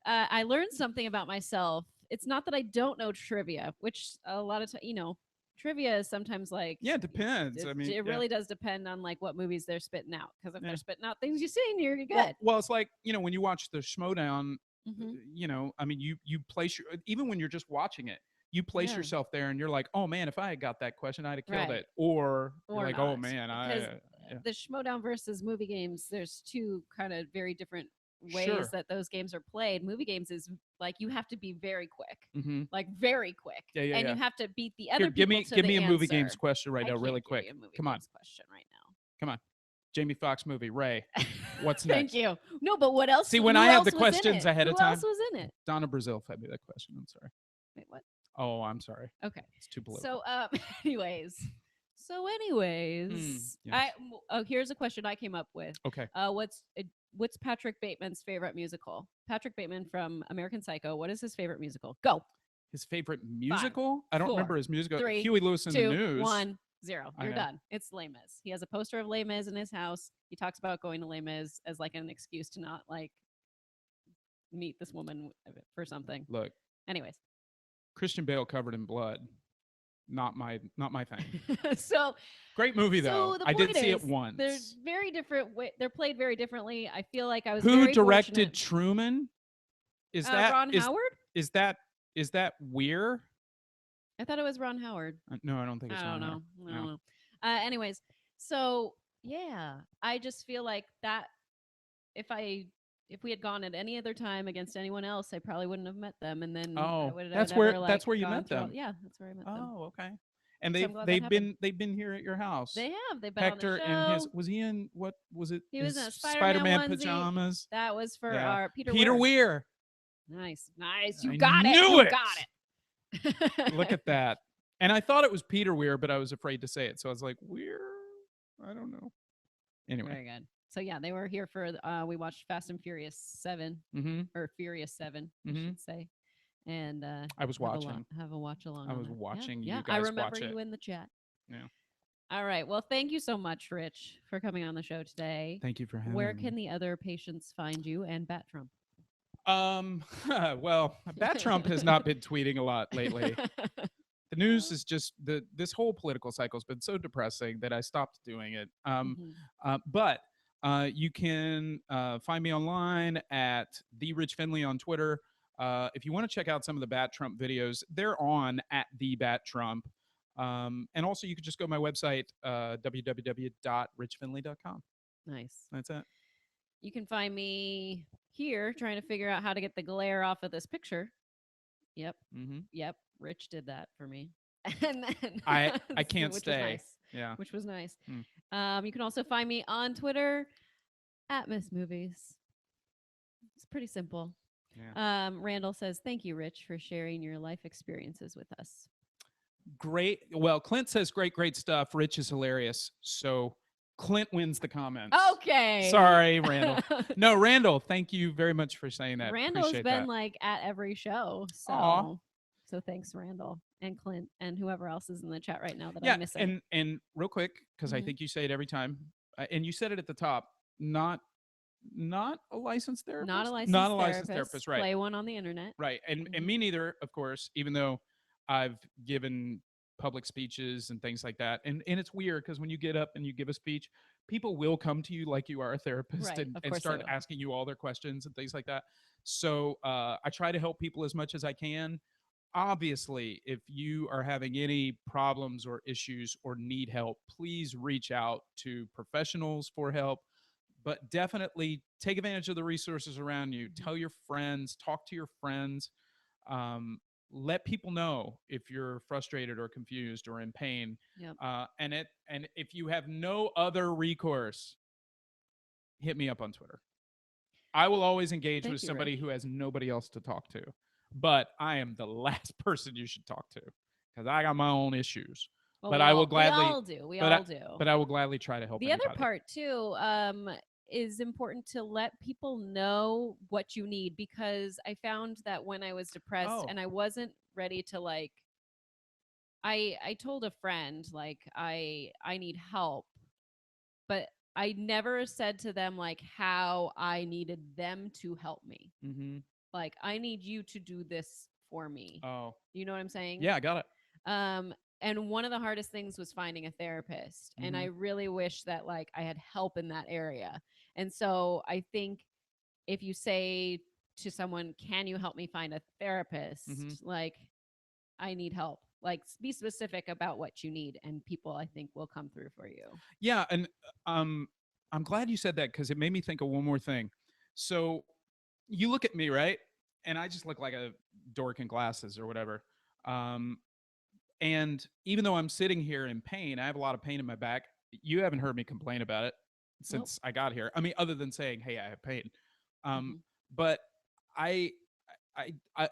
I learned something about myself. It's not that I don't know trivia, which a lot of times, trivia is sometimes like, Yeah, it depends. It, I mean, it yeah. really does depend on like what movies they're spitting out. Because if Yeah. they're spitting out things you've seen, you're good. Well, it's like, when you watch the Schmodown, Mhm. I mean, you place even when you're just watching it, you place Yeah. yourself there, and you're like, oh man, if I had got that question, I'd have killed Right. it. Or you're Or like, oh not, man, because yeah. the Schmodown versus movie games, there's two kind of very different ways Sure. that those games are played. Movie games is like you have to be very quick, Mm-hmm. like very quick, Yeah, yeah, and yeah. you have to beat the other Here, give people me to give the me a movie answer. games question right I now, really can't give quick. you a movie Come on, games question right now. come on. Jamie Foxx movie, Ray. What's Thank next? you. No, but what else? See, when who I have else the was in questions it? ahead of Who time- else was in it? Donna Brazil fed me that question. I'm sorry. Wait, what? Oh, I'm sorry. Okay. It's too political. So, anyways, yes. here's a question I came up with. Okay. What's Patrick Bateman's favorite musical? Patrick Bateman from American Psycho. What is his favorite musical? Go. His favorite musical? I don't 4, remember his musical. 3, Huey Lewis in 2, the News. 1, 0. You're Okay. done. It's Les Mis. He has a poster of Les Mis in his house. He talks about going to Les Mis as like an excuse to not like meet this woman for something. Look, Anyways, Christian Bale covered in blood. Not my thing. so Great movie though. So the I did point see it is, once. They're very different. They're played very differently. I feel like I was. Who very directed fortunate. Truman? Is that Ron is, Howard? is that Weir? I thought it was Ron Howard. No, I don't think it's I Ron don't Howard. know. I don't know. Anyways, so yeah, I just feel like that. If we had gone at any other time against anyone else, I probably wouldn't have met them. And then Oh, I would have that's never, where- like, that's where you gone met through all- them. Yeah, that's where I met them. Oh, okay. And So I'm glad that they've been here at your house. They have. They've been Hector on the in his show. was he in what was it? He was in his a Spider-Man onesie. pajamas. That was for Yeah. our Peter Peter Weir. Weir. Nice. You I got it. knew You it. got it. Look at that. And I thought it was Peter Weir, but I was afraid to say it. So I was like, Weir? I don't know. Anyway. Very good. So yeah, they were here for we watched Fast and Furious 7 Mm-hmm. or Furious 7, I Mhm. should say. And I was watching. have a watch along. I on was that. Yeah, watching you yeah. guys I watch remember you it. in the chat. Yeah. All right. Well, thank you so much, Rich, for coming on the show today. Thank you for having Where me. can the other patients find you and Bat Trump? Well, Bat Trump has not been tweeting a lot lately. The news is just this whole political cycle has been so depressing that I stopped doing it. Mhm. But you can find me online at the Rich Finley on Twitter. If you want to check out some of the Bat Trump videos, they're on at the Bat Trump. And also, you could just go to my website, www.richfinley.com. Nice. That's it. You can find me here trying to figure out how to get the glare off of this picture. Yep. Mm-hmm. Yep. Rich did that for me. And then I can't which stay. was nice. Yeah. Which was nice. Hmm. You can also find me on Twitter at Miss Movies. It's pretty simple. Yeah. Randall says, "Thank you, Rich, for sharing your life experiences with us." Great. Well, Clint says great stuff. Rich is hilarious. So Clint wins the comments. Okay. Sorry, Randall. No, Randall, thank you very much for saying that. Randall's Appreciate been that. like at every show. Aw. So thanks, Randall and Clint and whoever else is in the chat right now that Yeah, I'm missing. and real quick, because I Mhm. think you say it every time, and you said it at the top, not a licensed therapist, Not a licensed not a therapist. licensed therapist, right? Play one on the internet. Right, and Mhm. me neither, of course. Even though I've given public speeches and things like that, and it's weird because when you get up and you give a speech, people will come to you like you are a therapist Right, of and course they start will. asking you all their questions and things like that. So I try to help people as much as I can. Obviously, if you are having any problems or issues or need help, please reach out to professionals for help. But definitely take advantage of the resources around you. Mhm. Tell your friends, talk to your friends. Um, let people know if you're frustrated or confused or in pain. Yep. And if you have no other recourse, hit me up on Twitter. I will always engage Thank with you, somebody Rich. who has nobody else to talk to. But I am the last person you should talk to because I got my own issues. Well, But I will we gladly, all do. We but I, all do. but I will gladly try to help The other anybody. part too is important to let people know what you need, because I found that when I was depressed Oh. and I wasn't ready to like I told a friend like I need help, but I never said to them like how I needed them to help me. Mm-hmm. Like, I need you to do this for me. Oh. You know what I'm saying? Yeah, I got it. Um, and one of the hardest things was finding a therapist. And I Mhm. really wish that like I had help in that area. And so I think if you say to someone, "Can you help me find a therapist?" Mhm. Like, I need help. Like, be specific about what you need, and people I think will come through for you. Yeah, and um, I'm glad you said that because it made me think of one more thing. So you look at me, right? And I just look like a dork in glasses or whatever. Um, and even though I'm sitting here in pain, I have a lot of pain in my back. You haven't heard me complain about it Nope. since I got here. I mean, other than saying, "Hey, I have pain." Um, Mhm. but I,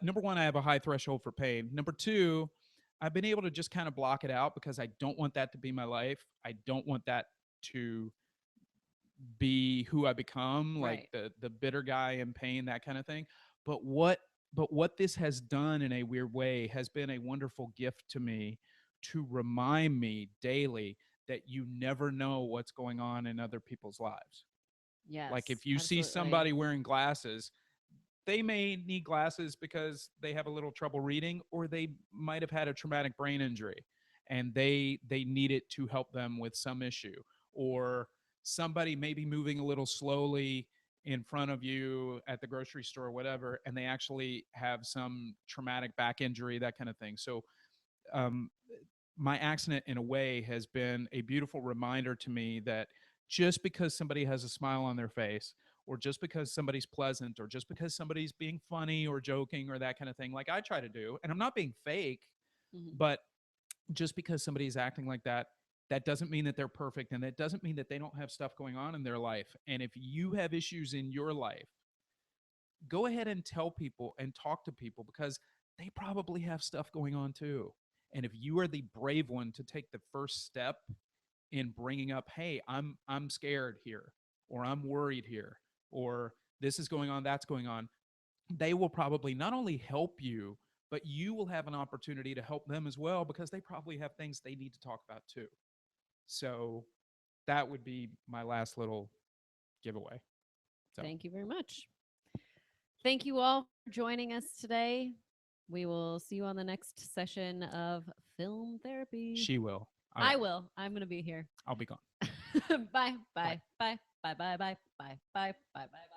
number one, I have a high threshold for pain. Number two, I've been able to just kind of block it out because I don't want that to be my life. I don't want that to be who I become, like Right. the bitter guy in pain, that kind of thing. But what this has done in a weird way has been a wonderful gift to me to remind me daily that you never know what's going on in other people's lives. Like Yes, if you see absolutely. somebody wearing glasses, they may need glasses because they have a little trouble reading or they might have had a traumatic brain injury and they need it to help them with some issue, or somebody may be moving a little slowly in front of you at the grocery store or whatever, and they actually have some traumatic back injury, that kind of thing. So um, my accident in a way has been a beautiful reminder to me that just because somebody has a smile on their face, or just because somebody's pleasant, or just because somebody's being funny or joking or that kind of thing, like I try to do, and I'm not being fake, Mhm. but just because somebody's acting like that, that doesn't mean that they're perfect, and that doesn't mean that they don't have stuff going on in their life. And if you have issues in your life, go ahead and tell people and talk to people because they probably have stuff going on too. And if you are the brave one to take the first step in bringing up, "Hey, I'm scared here, or I'm worried here, or this is going on, that's going on," they will probably not only help you, but you will have an opportunity to help them as well because they probably have things they need to talk about too. So that would be my last little giveaway. So Thank you very much. Thank you all for joining us today. We will see you on the next session of Film Therapy. She will. I will. I'm going to be here. I'll be gone. Bye. Bye. Bye. Bye. Bye. Bye. Bye. Bye. Bye. Bye. Bye. Bye.